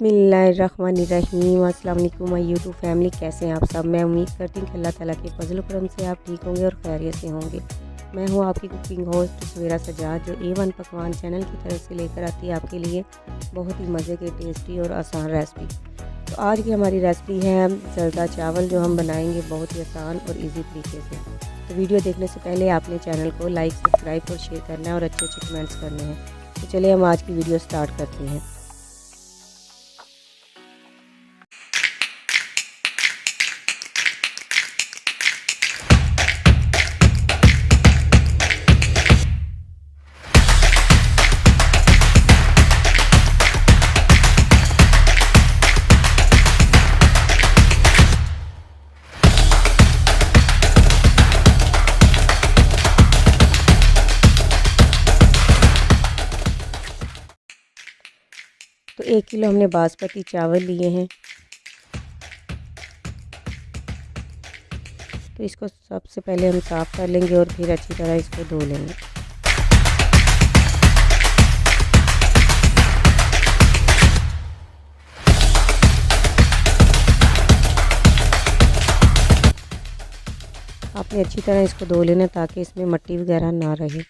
बिस्मिल्लाहिर्रहमानिर्रहीम। अस्सलाम वालेकुम माय यूट्यूब फैमिली, कैसे हैं आप सब। मैं उम्मीद करती हूँ कि अल्लाह ताला के फजल करम से आप ठीक होंगे और खैरियत से होंगे। मैं हूँ आपकी कुकिंग होस्ट सवेरा सजाद, जो A1 पकवान चैनल की तरफ से लेकर आती है आपके लिए बहुत ही मज़े के, टेस्टी और आसान रेसिपी। तो आज की हमारी रेसिपी है जर्दा चावल, जो हम बनाएंगे बहुत ही आसान और ईजी तरीके से। तो वीडियो देखने से पहले आपने चैनल को लाइक, सब्सक्राइब और शेयर करना है और अच्छे अच्छे कमेंट्स करने हैं। तो चलिए हम आज की वीडियो स्टार्ट करते हैं। तो 1 किलो हमने बासमती चावल लिए हैं। तो इसको सबसे पहले हम साफ़ कर लेंगे और फिर अच्छी तरह इसको धो लेंगे। आपने अच्छी तरह इसको धो लेना ताकि इसमें मिट्टी वगैरह ना रहे।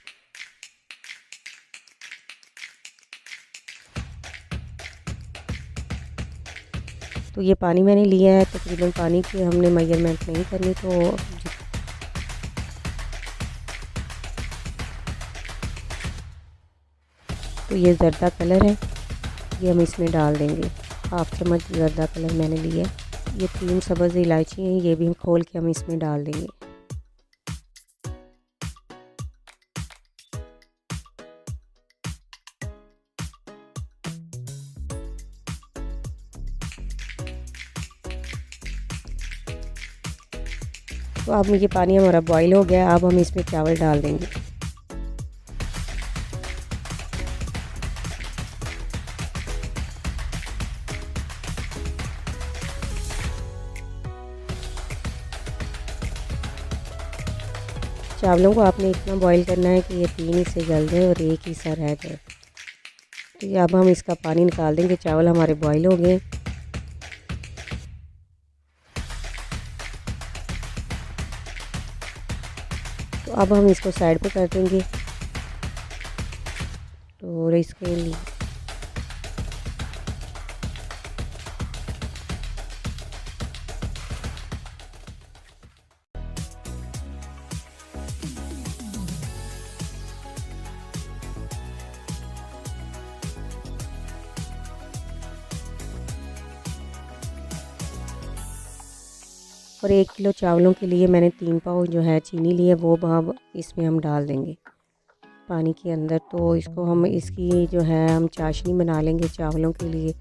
तो ये पानी मैंने लिया है, तकरीबन पानी की हमने मेजरमेंट नहीं करनी। तो ये जर्दा कलर है, ये हम इसमें डाल देंगे। 1/2 चम्मच जर्दा कलर मैंने लिया है। ये 3 सब्ज़ इलायची हैं, ये भी हम खोल के हम इसमें डाल देंगे। तो अब ये पानी हमारा बॉईल हो गया, अब हम इसमें चावल डाल देंगे। चावलों को आपने इतना बॉईल करना है कि ये 3 हिस्से गल जाए और 1 हिस्सा रह जाए। तो ये अब हम इसका पानी निकाल देंगे। चावल हमारे बॉईल हो गए। तो अब हम इसको साइड पे कर देंगे। तो इसके लिए और 1 किलो चावलों के लिए मैंने 3 पाव जो है चीनी ली है, वो अब इसमें हम डाल देंगे पानी के अंदर। तो इसको हम इसकी जो है हम चाशनी बना लेंगे चावलों के लिए।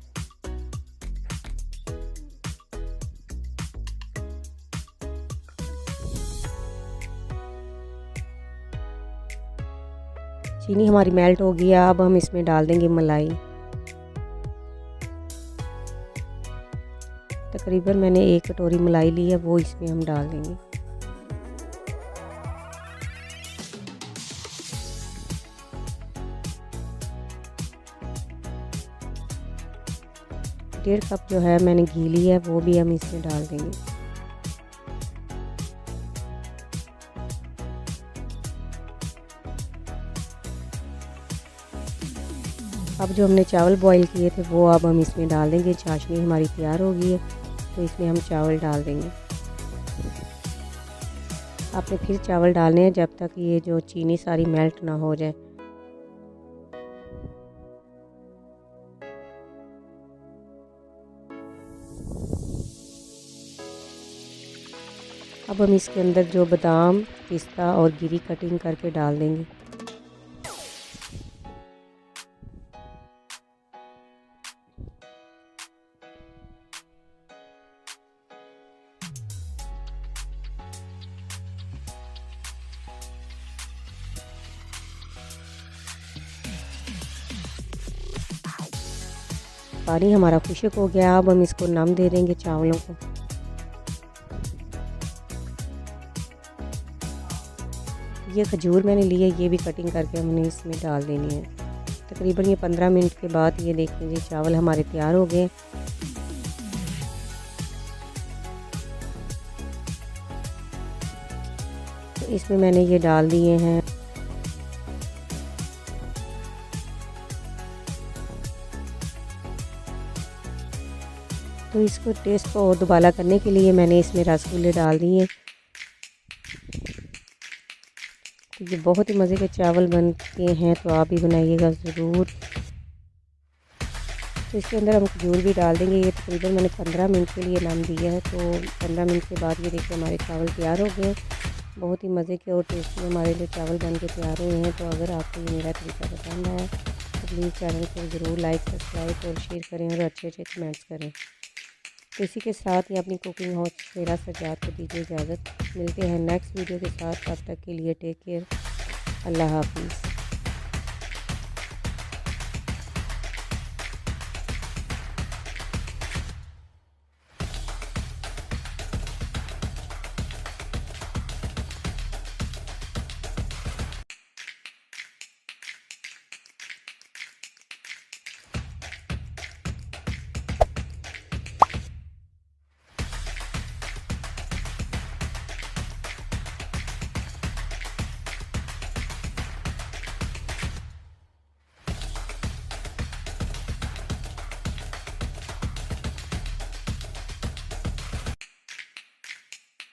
चीनी हमारी मेल्ट हो गई है, अब हम इसमें डाल देंगे मलाई। तकरीबन मैंने 1 कटोरी मलाई ली है, वो इसमें हम डाल देंगे। डेढ़ कप जो है मैंने घी ली है, वो भी हम इसमें डाल देंगे। अब जो हमने चावल बॉईल किए थे वो अब हम इसमें डाल देंगे। चाशनी हमारी तैयार हो गई है, तो इसमें हम चावल डाल देंगे। आपने फिर चावल डालने हैं जब तक ये जो चीनी सारी मेल्ट ना हो जाए। अब हम इसके अंदर जो बादाम, पिस्ता और गिरी कटिंग करके डाल देंगे। पानी हमारा खुश्क हो गया, अब हम इसको नम दे देंगे चावलों को। ये खजूर मैंने ली है, ये भी कटिंग करके हमने इसमें डाल देनी है। तकरीबन ये 15 मिनट के बाद ये देखें जी चावल हमारे तैयार हो गए। तो इसमें मैंने ये डाल दिए हैं तो इसको टेस्ट को और दुबारा करने के लिए मैंने इसमें रसगुल्ले डाल दिए। तो ये बहुत ही मज़े के चावल बनते हैं, तो आप भी बनाइएगा ज़रूर। तो इसके अंदर हम खजूर भी डाल देंगे। ये तकरीबन मैंने 15 मिनट के लिए दम दिया है। तो 15 मिनट के बाद ये देखिए हमारे चावल तैयार हो गए। बहुत ही मज़े के और टेस्टी हमारे लिए चावल बन के तैयार हुए हैं। तो अगर आपको ये मेरा तरीका पसंद आया तो प्लीज़ चैनल को ज़रूर लाइक, सब्सक्राइब और शेयर करें और अच्छे कमेंट्स करें। तो इसी के साथ ही अपनी कुकिंग होस्ट सवेरा सजाद को दीजिए इजाज़त। मिलते हैं नेक्स्ट वीडियो के साथ। तब तक के लिए टेक केयर। अल्लाह हाफिज़।